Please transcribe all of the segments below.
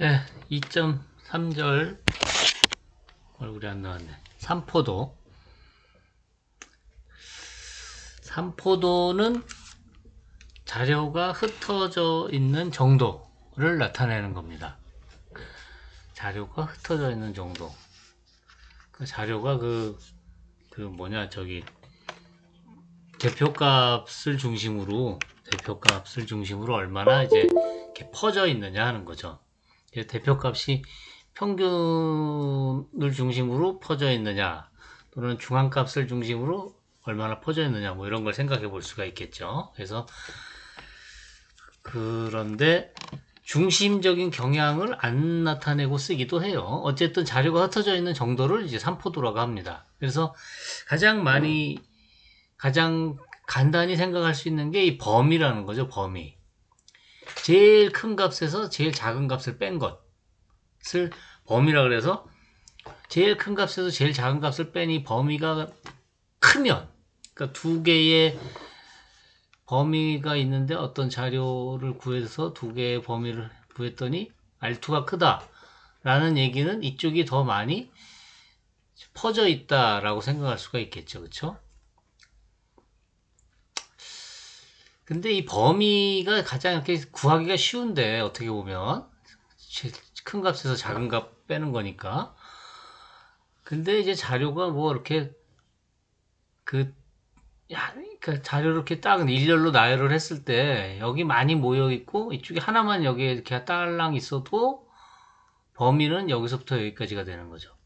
예, 2.3절 얼굴이 안 나왔네. 삼포도. 삼포도는 자료가 흩어져 있는 정도를 나타내는 겁니다. 자료가 흩어져 있는 정도. 그 자료가 대표값을 중심으로 얼마나 이제 이렇게 퍼져 있느냐 하는 거죠. 대표값이 평균을 중심으로 퍼져 있느냐, 또는 중앙값을 중심으로 얼마나 퍼져 있느냐, 뭐 이런 걸 생각해 볼 수가 있겠죠. 그런데 중심적인 경향을 안 나타내고 쓰기도 해요. 어쨌든 자료가 흩어져 있는 정도를 이제 삼포도라고 합니다. 그래서 가장 간단히 생각할 수 있는 게 이 범위라는 거죠. 범위. 제일 큰 값에서 제일 작은 값을 뺀 것을 범위라 그래서, 제일 큰 값에서 제일 작은 값을 뺀 이 범위가 크면, 그러니까 두 개의 범위가 있는데 어떤 자료를 구해서 두 개의 범위를 구했더니 R2가 크다 라는 얘기는 이쪽이 더 많이 퍼져 있다라고 생각할 수가 있겠죠. 그쵸? 근데 이 범위가 가장 이렇게 구하기가 쉬운데, 어떻게 보면 큰 값에서 작은 값 빼는 거니까. 근데 이제 자료가 뭐 이렇게 그러니까 자료를 이렇게 딱 일렬로 나열을 했을 때 여기 많이 모여 있고 이쪽에 하나만 여기에 이렇게 딸랑 있어도 범위는 여기서부터 여기까지가 되는 거죠.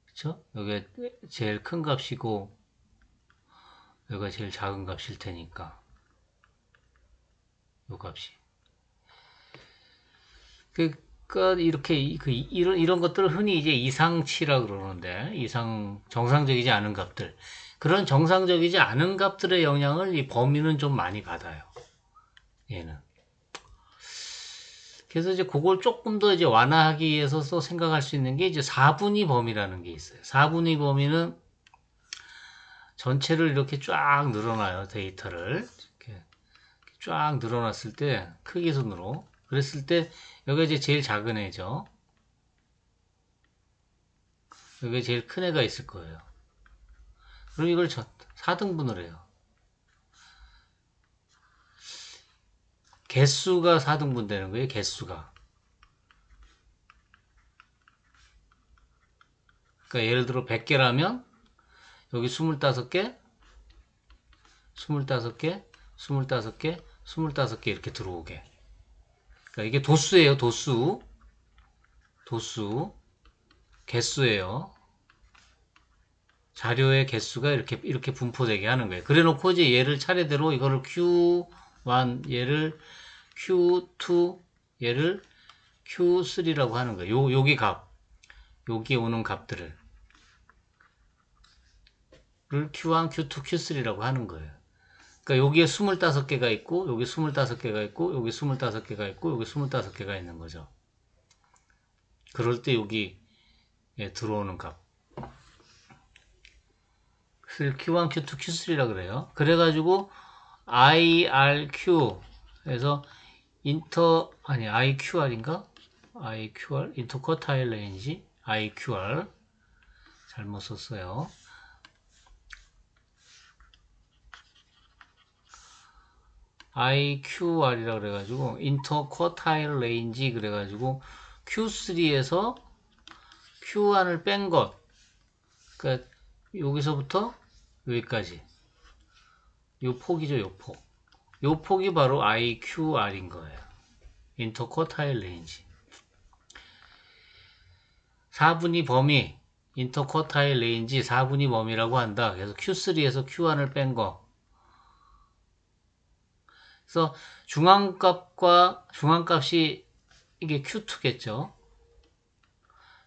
그렇죠? 여기가 제일 큰 값이고 여기가 제일 작은 값일 테니까 요 값이. 그러니까 이런 것들을 흔히 이제 이상치라 그러는데, 정상적이지 않은 값들. 그런 정상적이지 않은 값들의 영향을 이 범위는 좀 많이 받아요. 얘는. 그래서 이제 그걸 조금 더 이제 완화하기 위해서 또 생각할 수 있는 게 이제 4분위 범위라는 게 있어요. 4분위 범위는 전체를 이렇게 쫙 늘어나요. 데이터를. 이렇게 쫙 늘어났을 때, 크기 순으로. 그랬을 때, 여기가 이제 제일 작은 애죠. 여기 제일 큰 애가 있을 거예요. 그럼 이걸 4등분을 해요. 개수가 4등분 되는 거예요. 개수가. 그러니까 예를 들어 100개라면 여기 25개, 25개, 25개, 25개 이렇게 들어오게. 그러니까 이게 도수예요. 도수. 개수예요. 자료의 개수가 이렇게 분포되게 하는 거예요. 그래 놓고 이제 얘를 차례대로 이거를 Q1, 얘를 Q2, 얘를 Q3라고 하는 거예요. 여기 여기 오는 값들을 Q1, Q2, Q3라고 하는 거예요. 그러니까 여기에 25개가 있고, 여기 25개가 있고, 여기 25개가 있고, 여기 25개가 있는 거죠. 그럴 때 여기 들어오는 값. 그래서 Q1, Q2, Q3라 그래요. 그래가지고 IRQ 에서 IQR인가? IQR, 인터쿼타일 레인지, IQR 잘못 썼어요. IQR이라 그래가지고 인터쿼타일 레인지 그래가지고 Q3에서 Q1을 뺀 것, 그러니까 여기서부터 여기까지 요 폭이죠. 요 폭이 바로 IQR인 거예요. 인터쿼타일 레인지. 4분위 범위, 인터쿼타일 레인지 4분위 범위라고 한다. 그래서 Q3에서 Q1을 뺀 거. 그래서 중앙값이 이게 Q2겠죠.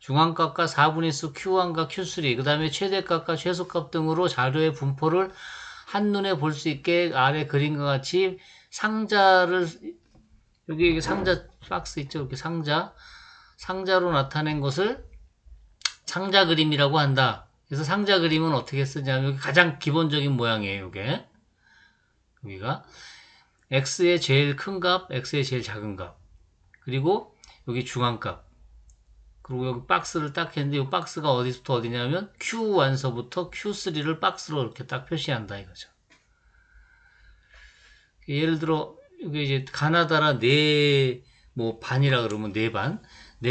중앙값과 4분의 수 Q1과 Q3, 그 다음에 최대값과 최소값 등으로 자료의 분포를 한눈에 볼 수 있게 아래 그림과 같이 상자를, 여기 상자 박스 있죠? 이렇게 상자로 나타낸 것을 상자 그림이라고 한다. 그래서 상자 그림은 어떻게 쓰냐면, 여기 가장 기본적인 모양이에요. 여기가 X의 제일 큰 값, X의 제일 작은 값. 그리고 여기 중앙값. 그리고 여기 박스를 딱 했는데 이 박스가 어디서부터 어디냐면 Q1서부터 Q3를 박스로 이렇게 딱 표시한다 이거죠. 예를 들어 여기 이제 가나다라 뭐 반이라 그러면 네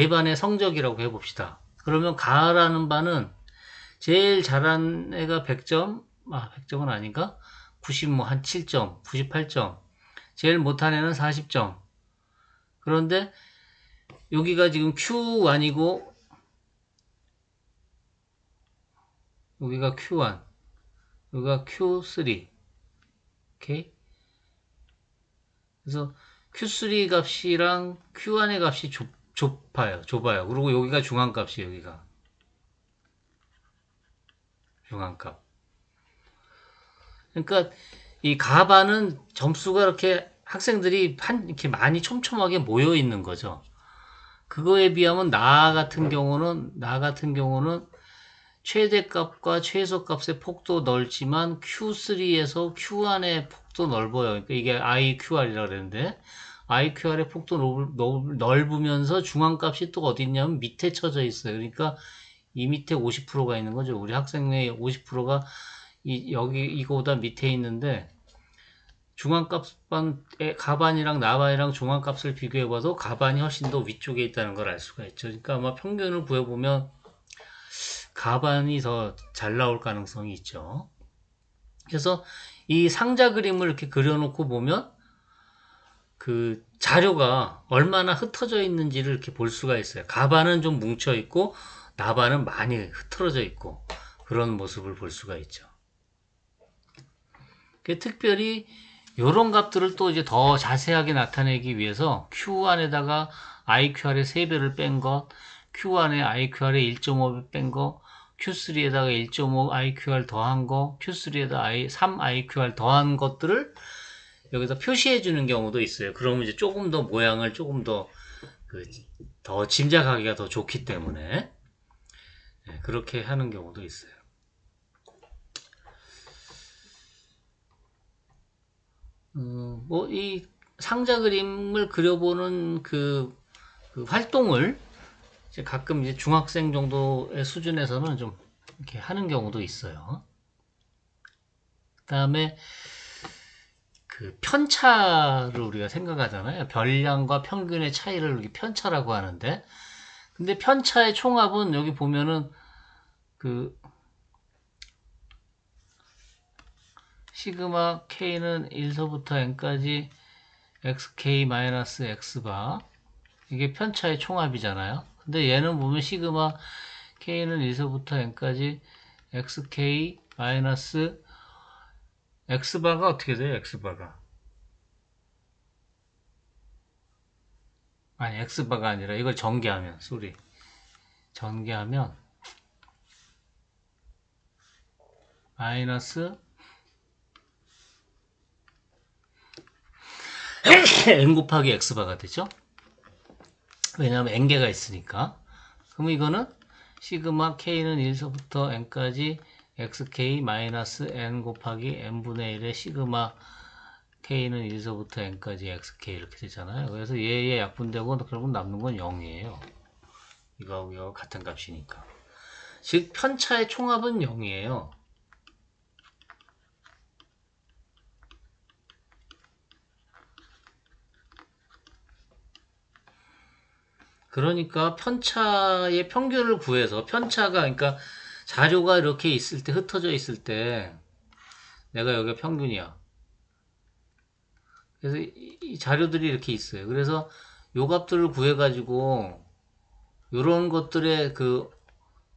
반의 성적이라고 해봅시다. 그러면 가라는 반은 제일 잘한 애가 100점, 100점은 아닌가? 90, 한 7점, 98점. 제일 못한 애는 40점. 그런데 여기가 지금 Q1이고 여기가 Q1, 여기가 Q3. 오케이? 그래서 Q3 값이랑 Q1의 값이 좁아요. 그리고 여기가 중앙값이 여기가 중앙값. 그러니까 이 가반은 점수가 이렇게 학생들이 이렇게 많이 촘촘하게 모여 있는 거죠. 그거에 비하면 나 같은 경우는 최대값과 최소값의 폭도 넓지만 Q3에서 Q1의 폭도 넓어요. 그러니까 이게 IQR이라고 그러는데 IQR의 폭도 넓으면서 중앙값이 또 어디 있냐면 밑에 쳐져 있어요. 그러니까 이 밑에 50%가 있는 거죠. 우리 학생의 50%가 여기 이거보다 밑에 있는데 가반이랑 나반이랑 중앙값을 비교해봐도 가반이 훨씬 더 위쪽에 있다는 걸 알 수가 있죠. 그러니까 아마 평균을 구해보면 가반이 더 잘 나올 가능성이 있죠. 그래서 이 상자 그림을 이렇게 그려놓고 보면 그 자료가 얼마나 흩어져 있는지를 이렇게 볼 수가 있어요. 가반은 좀 뭉쳐 있고 나반은 많이 흐트러져 있고 그런 모습을 볼 수가 있죠. 특별히 이런 값들을 또 이제 더 자세하게 나타내기 위해서 Q1에다가 IQR의 3배를 뺀 것, Q1에 IQR의 1.5배 뺀 거, Q3에다가 1.5 IQR 더한 거, Q3에다 3 IQR 더한 것들을 여기서 표시해 주는 경우도 있어요. 그러면 이제 조금 더 모양을 조금 더 짐작하기가 더 좋기 때문에 그렇게 하는 경우도 있어요. 이 상자 그림을 그려보는 그 활동을 이제 가끔 이제 중학생 정도의 수준에서는 좀 이렇게 하는 경우도 있어요. 그 다음에 그 편차를 우리가 생각하잖아요. 별량과 평균의 차이를 이렇게 편차라고 하는데, 근데 편차의 총합은 여기 보면은 그 시그마 K는 1서부터 N까지 XK-X바 이게 편차의 총합이잖아요. 근데 얘는 보면 시그마 K는 1서부터 N까지 XK- X바가 어떻게 돼요? X바가 아니 X바가 아니라 이걸 전개하면 전개하면 마이너스 n 곱하기 x바가 되죠. 왜냐하면 n개가 있으니까. 그럼 이거는 시그마 k는 1서부터 n까지 xk-n 곱하기 n분의 1의 시그마 k는 1서부터 n까지 xk 이렇게 되잖아요. 그래서 얘의 약분되고 결국 남는 건 0이에요. 이거하고 이거 같은 값이니까. 즉 편차의 총합은 0이에요. 그러니까 편차의 평균을 구해서 편차가 그러니까 자료가 이렇게 있을 때 흩어져 있을 때 내가 여기가 평균이야. 그래서 이 자료들이 이렇게 있어요. 그래서 요 값들을 구해 가지고 요런 것들의 그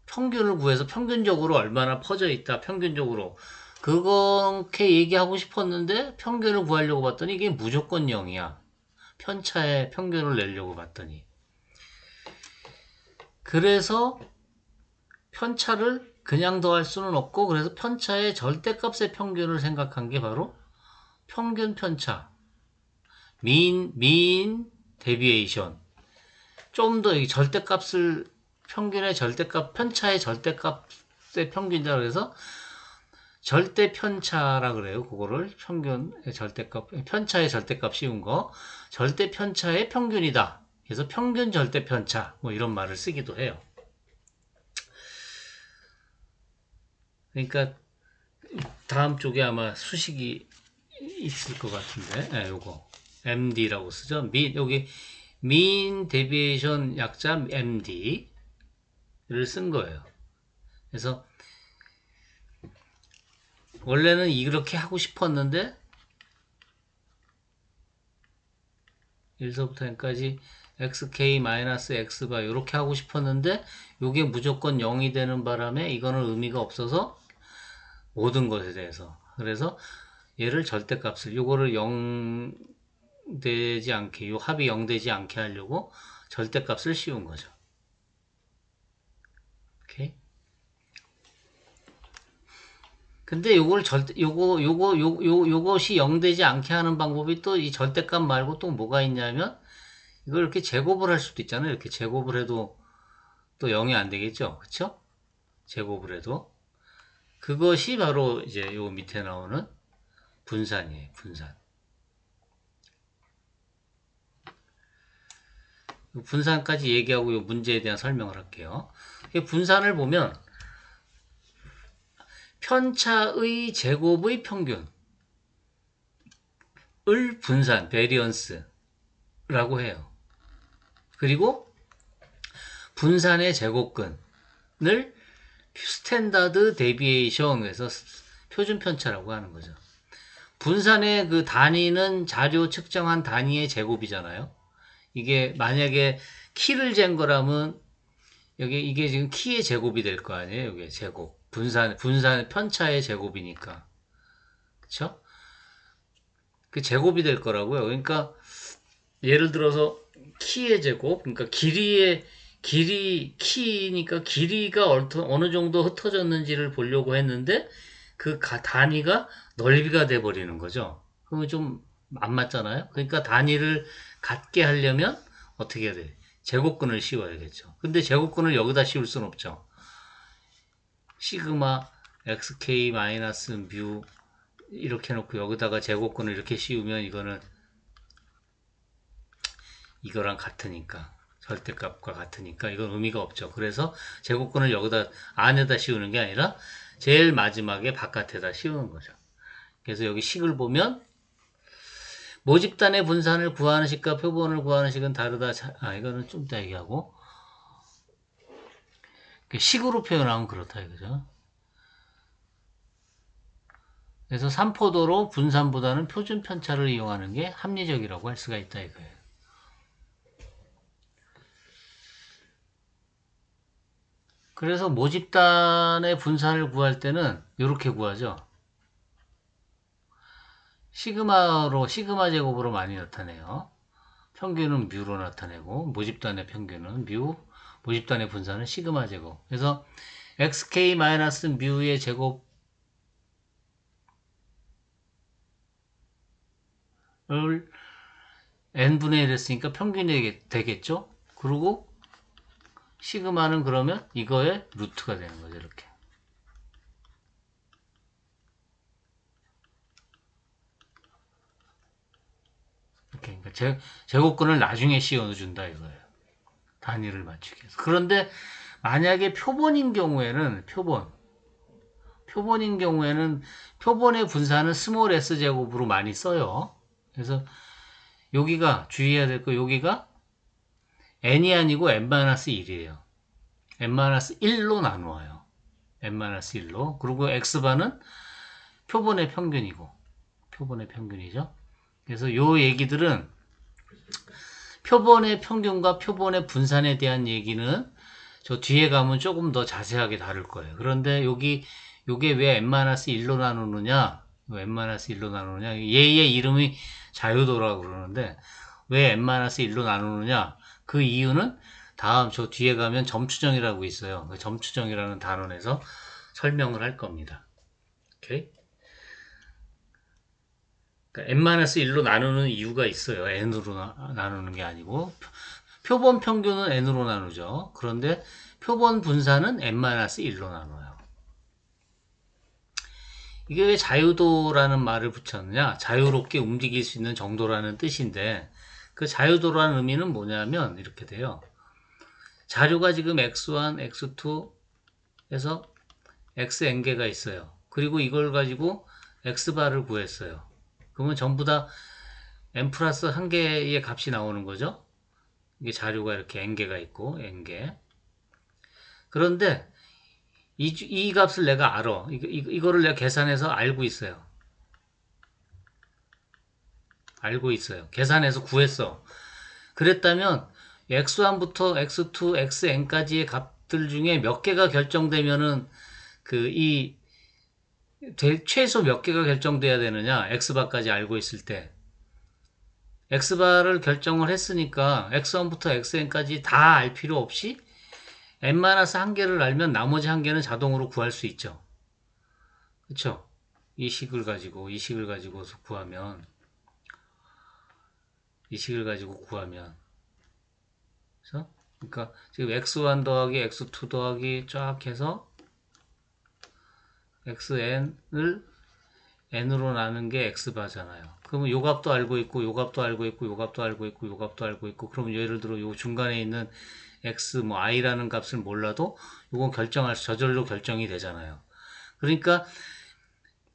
평균을 구해서 평균적으로 얼마나 퍼져 있다. 평균적으로 그렇게 얘기하고 싶었는데 평균을 구하려고 봤더니 이게 무조건 0이야. 편차의 평균을 내려고 봤더니 그래서 편차를 그냥 더할 수는 없고 그래서 편차의 절대값의 평균을 생각한 게 바로 평균 편차 mean deviation 좀 더 절대값을 평균의 절대값 편차의 절대값의 평균이라 그래서 절대 편차라 그래요. 그거를 평균의 절대값 편차의 절대값 씌운 거 절대 편차의 평균이다 그래서 평균 절대 편차 뭐 이런 말을 쓰기도 해요. 그러니까 다음 쪽에 아마 수식이 있을 것 같은데, 네, 요거 MD라고 쓰죠. 여기 mean deviation 약자 MD를 쓴 거예요. 그래서 원래는 이렇게 하고 싶었는데 1서부터 n까지 xk-x바 이렇게 하고 싶었는데 이게 무조건 0이 되는 바람에 이거는 의미가 없어서 모든 것에 대해서 그래서 얘를 절대값을 요거를 0 되지 않게 요 합이 0 되지 않게 하려고 절대값을 씌운 거죠. 오케이. 근데 요걸 요것이 0 되지 않게 하는 방법이 또 이 절대값 말고 또 뭐가 있냐면 이걸 이렇게 제곱을 할 수도 있잖아요. 이렇게 제곱을 해도 또 0이 안 되겠죠. 그쵸? 제곱을 해도. 그것이 바로 이제 요 밑에 나오는 분산이에요. 분산. 분산까지 얘기하고 요 문제에 대한 설명을 할게요. 분산을 보면 편차의 제곱의 평균을 분산, 베리언스라고 해요. 그리고 분산의 제곱근을 스탠다드 데비에이션에서 표준 편차라고 하는 거죠. 분산의 그 단위는 자료 측정한 단위의 제곱이잖아요. 이게 만약에 키를 잰 거라면 이게 지금 키의 제곱이 될 거 아니에요. 이게 제곱. 분산 편차의 제곱이니까. 그쵸? 그 제곱이 될 거라고요. 그러니까 예를 들어서 키의 제곱, 그러니까 키니까 길이가 어느 정도 흩어졌는지를 보려고 했는데 그 단위가 넓이가 돼 버리는 거죠. 그러면 좀 안 맞잖아요. 그러니까 단위를 같게 하려면 어떻게 해야 돼? 제곱근을 씌워야겠죠. 근데 제곱근을 여기다 씌울 수는 없죠. 시그마 xk 마이너스 뮤 이렇게 놓고 여기다가 제곱근을 이렇게 씌우면 이거랑 같으니까 절대값과 같으니까 이건 의미가 없죠. 그래서 제곱근을 여기다 안에다 씌우는 게 아니라 제일 마지막에 바깥에다 씌우는 거죠. 그래서 여기 식을 보면 모집단의 분산을 구하는 식과 표본을 구하는 식은 다르다. 이거는 좀 이따 얘기하고 식으로 표현하면 그렇다 이거죠. 그래서 삼포도로 분산보다는 표준 편차를 이용하는 게 합리적이라고 할 수가 있다 이거예요. 그래서 모집단의 분산을 구할 때는 이렇게 구하죠. 시그마 제곱으로 많이 나타내요. 평균은 뮤로 나타내고 모집단의 평균은 뮤, 모집단의 분산은 시그마 제곱. 그래서 xk-뮤의 제곱을 n분의 1 했으니까 평균이 되겠죠? 그리고 시그마는 그러면 이거의 루트가 되는 거죠. 이렇게. 그러니까 제곱근을 나중에 씌워준다 이거예요. 단위를 맞추기 위해서. 그런데 만약에 표본인 경우에는 표본인 경우에는 표본의 분산은 스몰 s 제곱으로 많이 써요. 그래서 여기가 주의해야 될 거 여기가 n이 아니고 n-1이에요. n-1로 나누어요. n-1로. 그리고 x바는 표본의 평균이고 표본의 평균이죠. 그래서 요 얘기들은 표본의 평균과 표본의 분산에 대한 얘기는 저 뒤에 가면 조금 더 자세하게 다룰 거예요. 그런데 요게 왜 n-1로 나누느냐? n-1로 나누느냐? 얘의 이름이 자유도라고 그러는데 왜 n-1로 나누느냐? 그 이유는 다음 저 뒤에 가면 점추정이라고 있어요. 그 점추정이라는 단원에서 설명을 할 겁니다. 오케이? 그러니까 n-1로 나누는 이유가 있어요. n으로 나누는 게 아니고 표본 평균은 n으로 나누죠. 그런데 표본 분산은 n-1로 나눠요. 이게 왜 자유도라는 말을 붙였느냐? 자유롭게 움직일 수 있는 정도라는 뜻인데 그 자유도라는 의미는 뭐냐면 이렇게 돼요. 자료가 지금 x1, x2 해서 xn개가 있어요. 그리고 이걸 가지고 x바를 구했어요. 그러면 전부 다 n 플러스 한 개의 값이 나오는 거죠. 이게 자료가 이렇게 n개가 있고 n개. 그런데 이 값을 내가 알아. 이거를 내가 계산해서 알고 있어요. 알고 있어요. 계산해서 구했어. 그랬다면 x1부터 x2, xn까지의 값들 중에 몇 개가 결정되면은 최소 몇 개가 결정돼야 되느냐? x바까지 알고 있을 때. x바를 결정을 했으니까 x1부터 xn까지 다 알 필요 없이 n-1개를 알면 나머지 한 개는 자동으로 구할 수 있죠. 그쵸? 이 식을 가지고서 구하면 그래서 그러니까 지금 x1 더하기 x2 더하기 쫙 해서 xn을 n으로 나눈 게 x바잖아요. 그러면 요 값도 알고 있고 요 값도 알고 있고 요 값도 알고 있고 요 값도 알고 있고 그러면 예를 들어 요 중간에 있는 x i라는 값을 몰라도 요건 저절로 결정이 되잖아요. 그러니까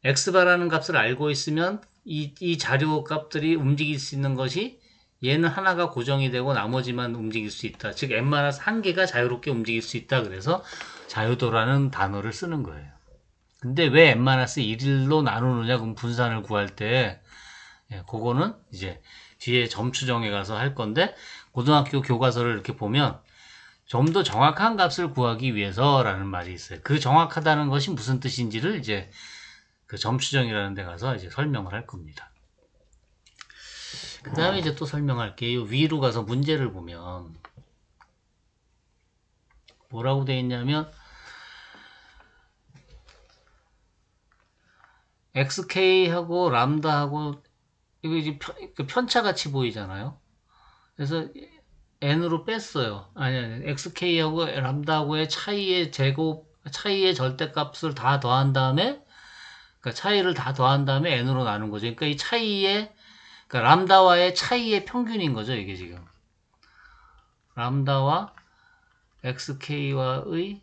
x바라는 값을 알고 있으면 이 자료 값들이 움직일 수 있는 것이 얘는 하나가 고정이 되고 나머지만 움직일 수 있다. 즉 n-1개가 자유롭게 움직일 수 있다. 그래서 자유도라는 단어를 쓰는 거예요. 근데 왜 n-1로 나누느냐? 그럼 분산을 구할 때 그거는 이제 뒤에 점추정에 가서 할 건데 고등학교 교과서를 이렇게 보면 좀 더 정확한 값을 구하기 위해서라는 말이 있어요. 그 정확하다는 것이 무슨 뜻인지를 이제 그 점추정이라는 데 가서 이제 설명을 할 겁니다. 그 다음에 이제 또 설명할게요. 위로 가서 문제를 보면 뭐라고 되어 있냐면 xk하고 람다하고 이거 이제 편차 같이 보이잖아요. 그래서 n으로 뺐어요. 아니 xk하고 람다하고의 차이의 절대값을 다 더한 다음에 그러니까 차이를 다 더한 다음에 n으로 나눈 거죠. 그러니까 이 그러니까 람다와의 차이의 평균인 거죠. 이게 지금 람다와 xk와의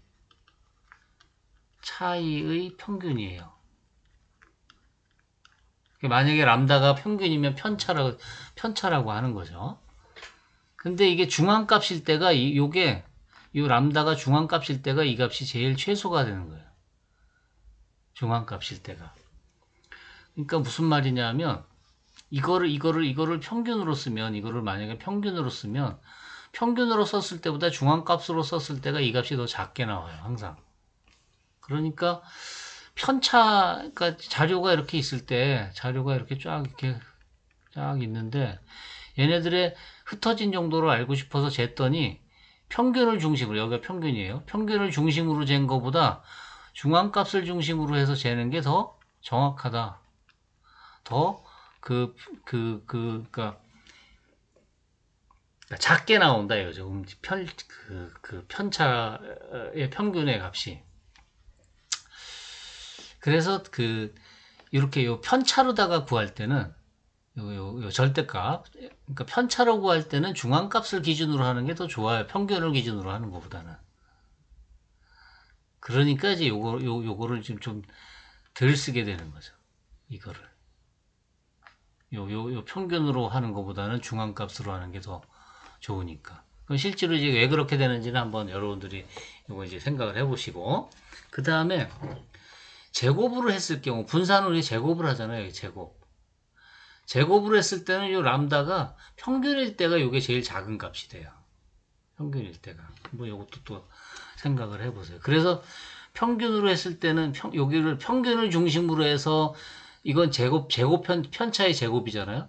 차이의 평균이에요. 만약에 람다가 평균이면 편차라고 하는 거죠. 근데 이게 중앙값일 때가 이 람다가 중앙값일 때가 이 값이 제일 최소가 되는 거예요. 중앙값일 때가. 그러니까 무슨 말이냐면 이거를 평균으로 쓰면 이거를 만약에 평균으로 썼을 때보다 중앙값으로 썼을 때가 이 값이 더 작게 나와요. 항상. 그러니까 그러니까 자료가 이렇게 있을 때 자료가 이렇게 쫙 있는데 얘네들의 흩어진 정도를 알고 싶어서 쟀더니 평균을 중심으로 여기가 평균이에요. 평균을 중심으로 잰 거보다 중앙값을 중심으로 해서 재는 게 더 정확하다. 더 그러니까 작게 나온다 이거죠. 편차의 평균의 값이. 그래서 이렇게 요 편차로다가 구할 때는 요 절대값, 그러니까 편차로 구할 때는 중앙값을 기준으로 하는 게 더 좋아요. 평균을 기준으로 하는 것보다는. 그러니까 이제 요거를 좀 덜 쓰게 되는 거죠. 이거를. 요 평균으로 하는 것보다는 중앙값으로 하는 게 더 좋으니까. 그럼 실제로 이제 왜 그렇게 되는지는 한번 여러분들이 이거 이제 생각을 해보시고, 그 다음에 제곱으로 했을 경우, 분산을 우리 제곱을 하잖아요. 제곱으로 했을 때는 요 람다가 평균일 때가 요게 제일 작은 값이 돼요. 평균일 때가. 뭐 요것도 또 생각을 해보세요. 그래서 평균으로 했을 때는 여기를 평균을 중심으로 해서 이건 편차의 제곱이잖아요.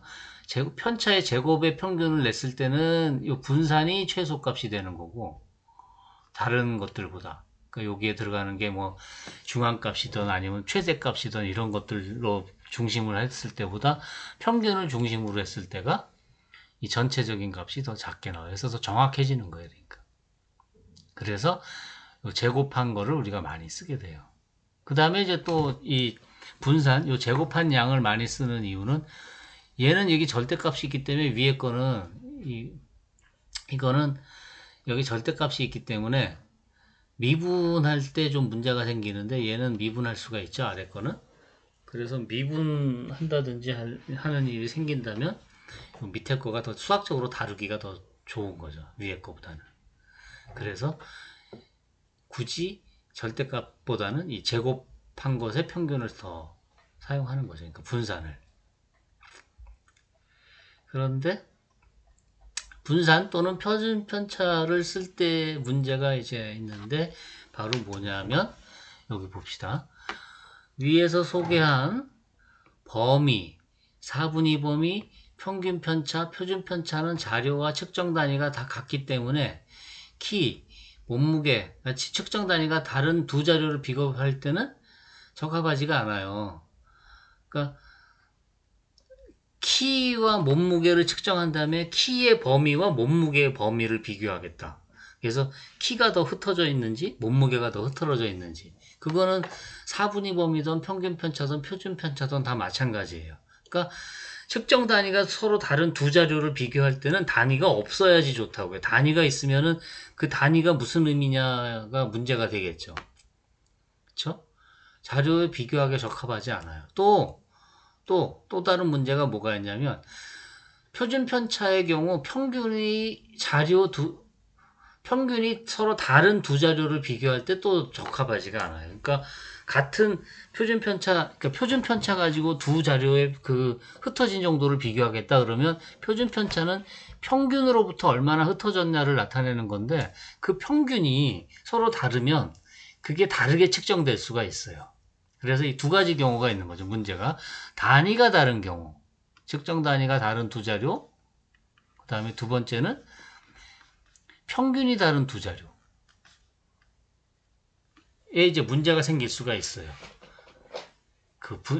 편차의 제곱의 평균을 냈을 때는 요 분산이 최소값이 되는 거고, 다른 것들보다. 그러니까 여기에 들어가는 게 뭐 중앙값이든 아니면 최대값이든 이런 것들로 중심을 했을 때보다 평균을 중심으로 했을 때가 이 전체적인 값이 더 작게 나와요. 그래서 더 정확해지는 거예요. 그래서 제곱한 거를 우리가 많이 쓰게 돼요. 그 다음에 이제 또 이 분산, 요 제곱한 양을 많이 쓰는 이유는 얘는 여기 절대값이 있기 때문에 위에 거는 이거는 여기 절대값이 있기 때문에 미분할 때 좀 문제가 생기는데 얘는 미분할 수가 있죠, 아래 거는. 그래서 미분한다든지 하는 일이 생긴다면 밑에 거가 더 수학적으로 다루기가 더 좋은 거죠, 위에 거보다는. 그래서 굳이 절대값보다는 이 제곱한 것의 평균을 더 사용하는 거죠. 그러니까 분산을. 그런데 분산 또는 표준편차를 쓸 때 문제가 이제 있는데 바로 뭐냐면 여기 봅시다. 위에서 소개한 범위, 4분의 범위, 평균편차, 표준편차는 자료와 측정 단위가 다 같기 때문에 키, 몸무게, 같이 측정 단위가 다른 두 자료를 비교할 때는 적합하지가 않아요. 그러니까 키와 몸무게를 측정한 다음에 키의 범위와 몸무게의 범위를 비교하겠다. 그래서 키가 더 흩어져 있는지 몸무게가 더 흩어져 있는지 그거는 4분의 범위든 평균편차든 표준편차든 다 마찬가지예요. 그러니까 측정 단위가 서로 다른 두 자료를 비교할 때는 단위가 없어야지 좋다고요. 단위가 있으면은 그 단위가 무슨 의미냐가 문제가 되겠죠. 그렇죠? 자료에 비교하기에 적합하지 않아요. 또 다른 문제가 뭐가 있냐면 표준편차의 경우 평균이 서로 다른 두 자료를 비교할 때 또 적합하지가 않아요. 그러니까 같은 표준편차 가지고 두 자료의 그 흩어진 정도를 비교하겠다 그러면 표준편차는 평균으로부터 얼마나 흩어졌냐를 나타내는 건데 그 평균이 서로 다르면 그게 다르게 측정될 수가 있어요. 그래서 이 두 가지 경우가 있는 거죠. 문제가 단위가 다른 경우, 측정 단위가 다른 두 자료, 그 다음에 두 번째는 평균이 다른 두 자료에 이제 문제가 생길 수가 있어요.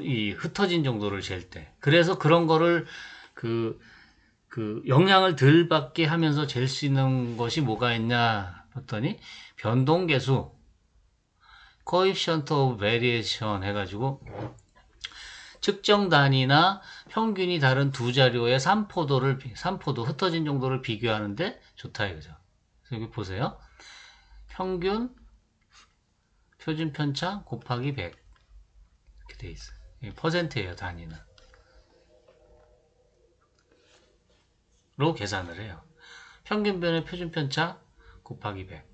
이 흩어진 정도를 잴 때. 그래서 그런 거를 그 영향을 덜 받게 하면서 잴 수 있는 것이 뭐가 있냐 했더니 변동계수, coefficient of variation 해가지고 측정 단위나 평균이 다른 두 자료의 산포도 흩어진 정도를 비교하는데 좋다 이거죠. 그래서 여기 보세요. 평균 표준편차 곱하기 100 이렇게 돼 있어요. 이게 퍼센트예요, 단위는. 로 계산을 해요. 평균변의 표준편차 곱하기 100.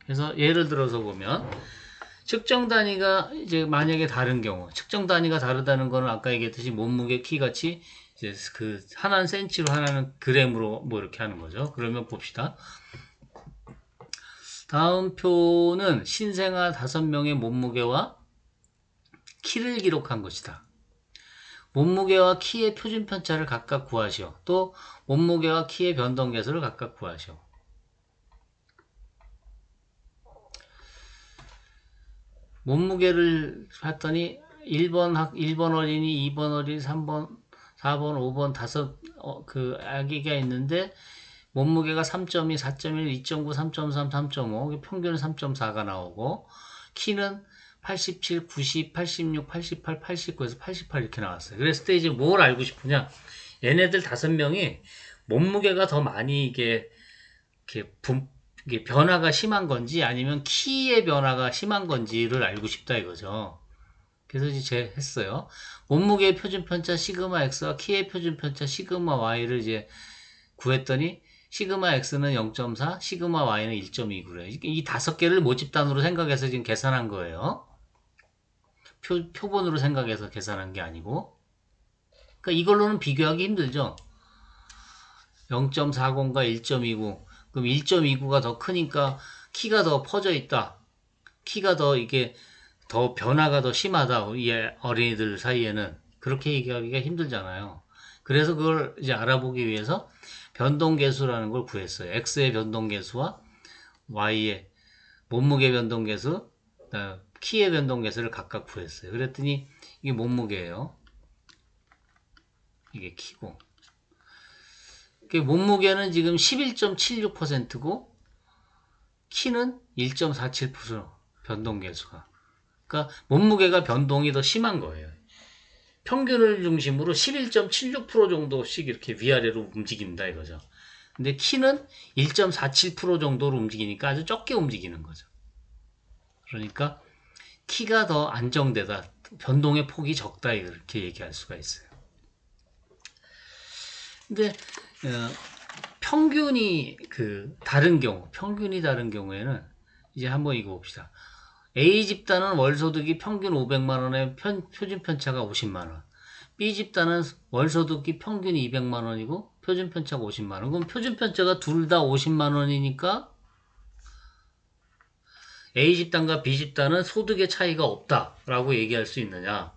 그래서 예를 들어서 보면 측정 단위가 이제 만약에 다른 경우, 측정 단위가 다르다는 거는 아까 얘기했듯이 몸무게, 키 같이 이제 그 하나는 센치로 하나는 그램으로 뭐 이렇게 하는 거죠. 그러면 봅시다. 다음 표는 신생아 5명의 몸무게와 키를 기록한 것이다. 몸무게와 키의 표준편차를 각각 구하시오. 또 몸무게와 키의 변동계수를 각각 구하시오. 몸무게를 봤더니 1번 어린이, 2번 어린이, 3번, 4번, 5번 그 아기가 있는데 몸무게가 3.2, 4.1, 2.9, 3.3, 3.5 평균은 3.4가 나오고 키는 87, 90, 86, 88, 89에서 88 이렇게 나왔어요. 그랬을 때 이제 뭘 알고 싶으냐? 얘네들 5명이 몸무게가 더 많이 이게 변화가 심한 건지 아니면 키의 변화가 심한 건지를 알고 싶다 이거죠. 그래서 이제 했어요. 몸무게의 표준편차 시그마 x와 키의 표준편차 시그마 y를 이제 구했더니 시그마 x는 0.4, 시그마 y는 1.29래요. 이 5개를 모집단으로 생각해서 지금 계산한 거예요. 표본으로 생각해서 계산한 게 아니고. 그러니까 이걸로는 비교하기 힘들죠. 0.40과 1.29. 그럼 1.29가 더 크니까 키가 더 퍼져 있다. 키가 더 이게 더 변화가 더 심하다. 이 어린이들 사이에는. 그렇게 얘기하기가 힘들잖아요. 그래서 그걸 이제 알아보기 위해서 변동계수라는 걸 구했어요. X의 변동계수와 Y의 몸무게 변동계수, 키의 변동계수를 각각 구했어요. 그랬더니 이게 몸무게예요. 이게 키고. 몸무게는 지금 11.76%고 키는 1.47% 변동계수가. 그러니까 몸무게가 변동이 더 심한 거예요. 평균을 중심으로 11.76% 정도씩 이렇게 위아래로 움직인다 이거죠. 근데 키는 1.47% 정도로 움직이니까 아주 적게 움직이는 거죠. 그러니까 키가 더 안정되다, 변동의 폭이 적다, 이렇게 얘기할 수가 있어요. 근데 평균이 다른 경우에는 이제 한번 이거 봅시다. A 집단은 월 소득이 평균 500만 원에 표준 편차가 50만 원. B 집단은 월 소득이 평균 200만 원이고 표준 편차가 50만 원. 그럼 표준 편차가 둘 다 50만 원이니까 A 집단과 B 집단은 소득의 차이가 없다라고 얘기할 수 있느냐?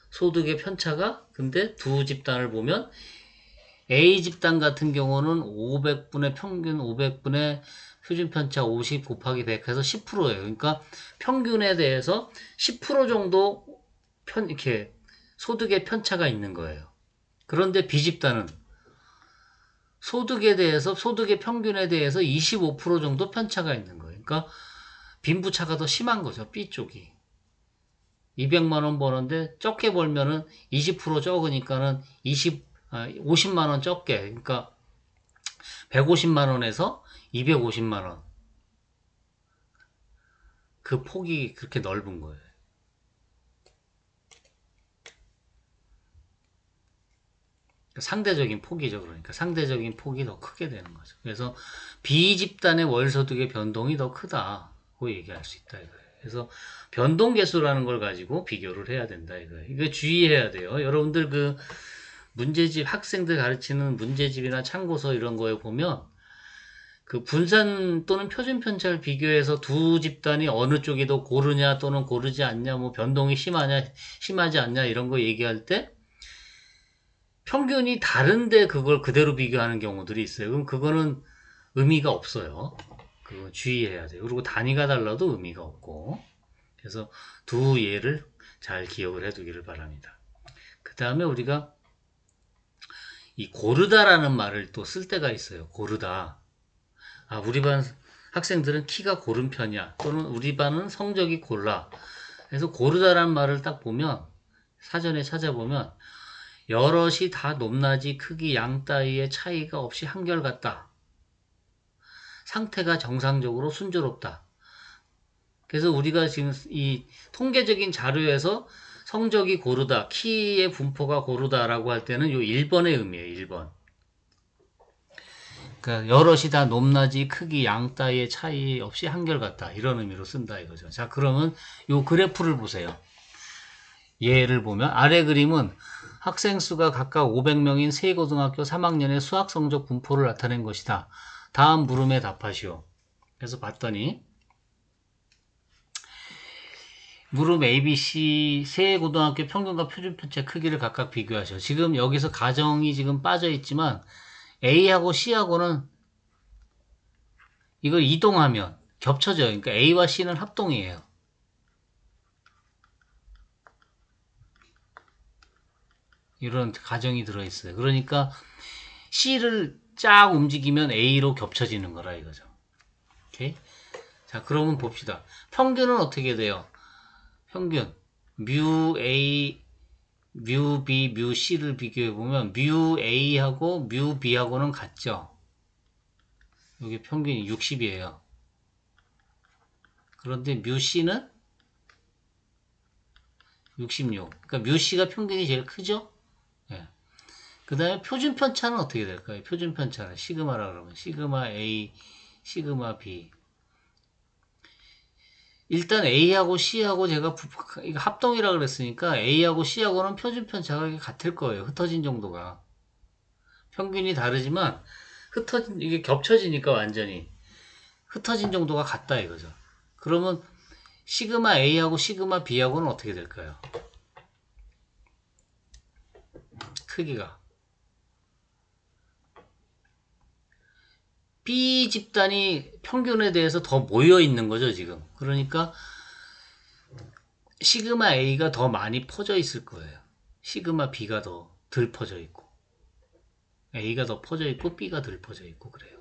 소득의 편차가, 근데 두 집단을 보면 A 집단 같은 경우는 500분의 평균 500분의 표준 편차 50 곱하기 100 해서 10%예요. 그러니까 평균에 대해서 10% 정도 이렇게 소득의 편차가 있는 거예요. 그런데 B 집단은 소득의 평균에 대해서 25% 정도 편차가 있는 거예요. 그러니까 빈부차가 더 심한 거죠. B 쪽이. 200만 원 버는데 적게 벌면은 20% 적으니까는 50만 원 적게. 그러니까 150만 원에서 250만 원. 그 폭이 그렇게 넓은 거예요. 상대적인 폭이죠. 그러니까 상대적인 폭이 더 크게 되는 거죠. 그래서 비집단의 월소득의 변동이 더 크다고 얘기할 수 있다, 이거예요. 그래서 변동계수라는 걸 가지고 비교를 해야 된다, 이거예요. 이거 주의해야 돼요. 여러분들 문제집, 학생들 가르치는 문제집이나 참고서 이런 거에 보면 분산 또는 표준 편차를 비교해서 두 집단이 어느 쪽이 더 고르냐 또는 고르지 않냐, 뭐 변동이 심하냐 심하지 않냐 이런 거 얘기할 때 평균이 다른데 그걸 그대로 비교하는 경우들이 있어요. 그럼 그거는 의미가 없어요. 그거 주의해야 돼요. 그리고 단위가 달라도 의미가 없고. 그래서 두 예를 잘 기억을 해두기를 바랍니다. 그 다음에 우리가 이 고르다라는 말을 또 쓸 때가 있어요. 고르다. 우리 반 학생들은 키가 고른 편이야. 또는 우리 반은 성적이 골라. 그래서 고르다라는 말을 딱 보면, 사전에 찾아보면 여럿이 다 높낮이 크기 양 따위의 차이가 없이 한결같다. 상태가 정상적으로 순조롭다. 그래서 우리가 지금 이 통계적인 자료에서 성적이 고르다, 키의 분포가 고르다라고 할 때는 요 1번의 의미예요. 1번. 그러니까 여럿이 다 높낮이 크기 양 따위의 차이 없이 한결같다. 이런 의미로 쓴다 이거죠. 자, 그러면 요 그래프를 보세요. 예를 보면 아래 그림은 학생 수가 각각 500명인 세 고등학교 3학년의 수학 성적 분포를 나타낸 것이다. 다음 물음에 답하시오. 그래서 봤더니 물음 A, B, C 세 고등학교 평균과 표준 편차 크기를 각각 비교하시오. 지금 여기서 가정이 지금 빠져 있지만 A하고 C하고는 이걸 이동하면 겹쳐져요. 그러니까 A와 C는 합동이에요. 이런 가정이 들어있어요. 그러니까 C를 쫙 움직이면 A로 겹쳐지는 거라 이거죠. 오케이? 자, 그러면 봅시다. 평균은 어떻게 돼요? 평균 뮤 A, 뮤 B, 뮤 C를 비교해보면 뮤 A하고 뮤 B하고는 같죠? 여기 평균이 60이에요. 그런데 뮤 C는 66. 그러니까 뮤 C가 평균이 제일 크죠? 예. 그 다음에 표준 편차는 어떻게 될까요? 표준 편차는 시그마라 그러면 시그마 A, 시그마 B. 일단 A하고 C하고 제가 이거 합동이라 그랬으니까 A하고 C하고는 표준 편차가 같을 거예요. 흩어진 정도가. 평균이 다르지만 이게 겹쳐지니까 완전히 흩어진 정도가 같다 이거죠. 그러면 시그마 A하고 시그마 B하고는 어떻게 될까요? 크기가. B 집단이 평균에 대해서 더 모여 있는 거죠, 지금. 그러니까 시그마 A가 더 많이 퍼져 있을 거예요. 시그마 B가 더 덜 퍼져 있고. A가 더 퍼져 있고 B가 덜 퍼져 있고 그래요.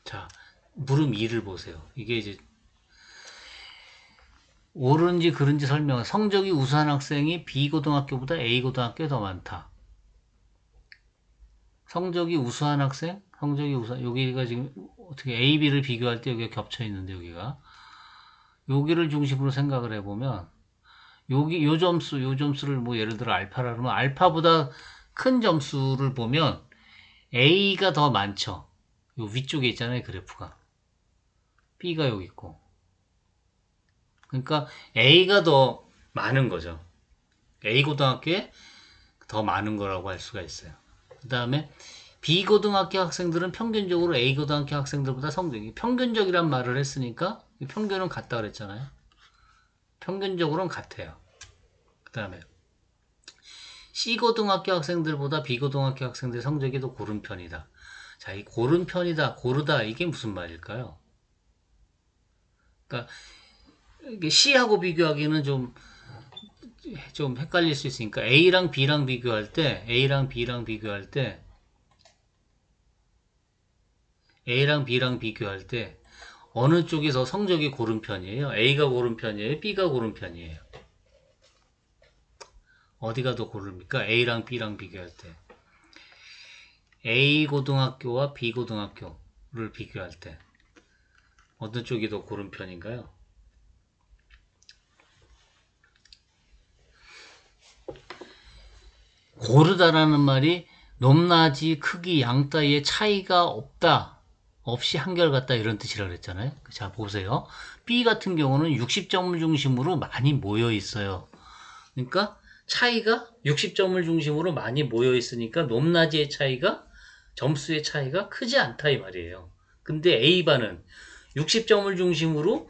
자, 물음 2를 보세요. 이게 이제 옳은지 그른지 설명. 성적이 우수한 학생이 B 고등학교보다 A 고등학교에 더 많다. 성적이 우수한 학생? 성적이 우선 여기가 지금 어떻게 A, B를 비교할 때 여기가 겹쳐 있는데 여기를 중심으로 생각을 해보면 요 점수를 뭐 예를 들어 알파라 그러면 알파보다 큰 점수를 보면 A가 더 많죠. 요 위쪽에 있잖아요, 그래프가. B가 여기 있고. 그러니까 A가 더 많은 거죠. A 고등학교에 더 많은 거라고 할 수가 있어요. 그 다음에 B 고등학교 학생들은 평균적으로 A 고등학교 학생들보다 성적이 평균적이란 말을 했으니까 평균은 같다 그랬잖아요. 평균적으로는 같아요. 그 다음에 C 고등학교 학생들보다 B 고등학교 학생들 성적이 더 고른 편이다. 자, 이 고른 편이다, 고르다 이게 무슨 말일까요? 그러니까 이게 C하고 비교하기는 좀 헷갈릴 수 있으니까 A랑 B랑 비교할 때 A랑 B랑 비교할 때 어느 쪽이 더 성적이 고른 편이에요? A가 고른 편이에요? B가 고른 편이에요? 어디가 더 고릅니까? A랑 B랑 비교할 때 A 고등학교와 B 고등학교를 비교할 때 어느 쪽이 더 고른 편인가요? 고르다라는 말이 높낮이, 크기, 양 따위의 차이가 없이 한결같다 이런 뜻이라고 그랬잖아요. 자, 보세요. B 같은 경우는 60점을 중심으로 많이 모여 있어요. 그러니까 차이가 60점을 중심으로 많이 모여 있으니까 높낮이의 차이가 점수의 차이가 크지 않다 이 말이에요. 근데 A반은 60점을 중심으로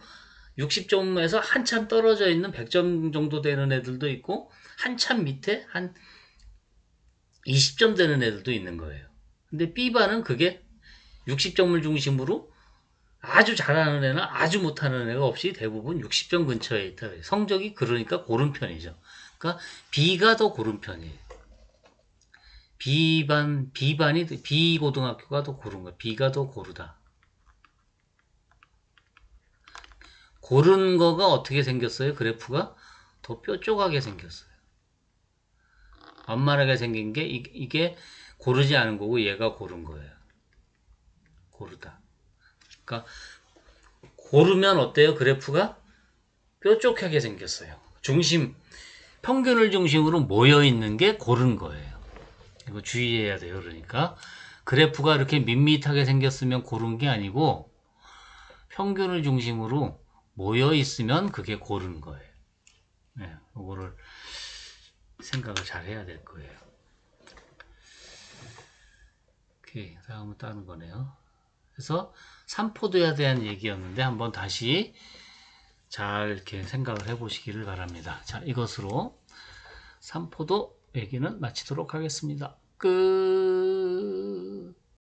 60점에서 한참 떨어져 있는 100점 정도 되는 애들도 있고 한참 밑에 한 20점 되는 애들도 있는 거예요. 근데 B반은 그게 60점을 중심으로 아주 잘하는 애나 아주 못하는 애가 없이 대부분 60점 근처에 있다. 성적이 그러니까 고른 편이죠. 그러니까 B가 더 고른 편이에요. B 고등학교가 더 고른 거야. B가 더 고르다. 고른 거가 어떻게 생겼어요? 그래프가 더 뾰족하게 생겼어요. 완만하게 생긴 게 이게 고르지 않은 거고 얘가 고른 거예요. 고르다. 그러니까 고르면 어때요? 그래프가 뾰족하게 생겼어요. 평균을 중심으로 모여 있는 게 고른 거예요. 이거 주의해야 돼요. 그러니까 그래프가 이렇게 밋밋하게 생겼으면 고른 게 아니고 평균을 중심으로 모여 있으면 그게 고른 거예요. 네, 이거를 생각을 잘 해야 될 거예요. 오케이, 다음은 다른 거네요. 그래서 삼포도에 대한 얘기였는데 한번 다시 잘 이렇게 생각을 해보시기를 바랍니다. 자, 이것으로 삼포도 얘기는 마치도록 하겠습니다. 끝.